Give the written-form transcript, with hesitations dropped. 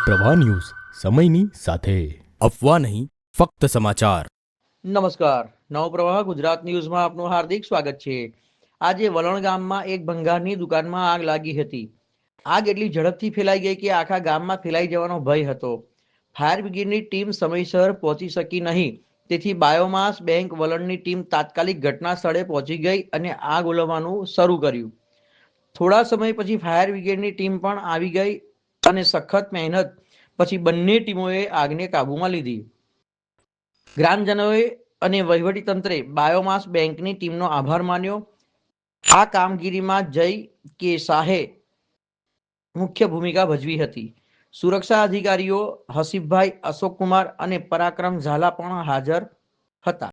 પ્રવાહ ન્યૂઝ સમયની સાથે અફવા નહીં ફક્ત સમાચાર। નમસ્કાર, નવપ્રવાહ ગુજરાત ન્યૂઝમાં આપનું હાર્દિક સ્વાગત છે। આજે વલણ ગામમાં એક ભંગારની દુકાનમાં આગ લાગી હતી। આગ એટલી ઝડપથી ફેલાઈ ગઈ કે આખા ગામમાં ફેલાઈ જવાનો ભય હતો। ફાયર બ્રિગેડની ટીમ સમયસર પહોંચી શકી નહીં, તેથી બાયોમાસ બેંક વલણની ટીમ તાત્કાલિક ઘટના સ્થળે પહોંચી ગઈ અને આગ ઓલવવાનું શરૂ કર્યું। થોડા સમય પછી ફાયર બ્રિગેડની ટીમ પણ આવી ગઈ અને સખત મહેનત પછી બંને ટીમોએ આગને કાબૂમાં લીધી। ગ્રામજનોએ અને વહીવટીતંત્રે બાયોમાસ બેંકની ટીમનો આભાર માન્યો। આ કામગીરીમાં જય કે શાહે મુખ્ય ભૂમિકા ભજવી હતી। સુરક્ષા અધિકારીઓ હસીફભાઈ, અશોકકુમાર અને પરાક્રમ ઝાલા પણ હાજર હતા।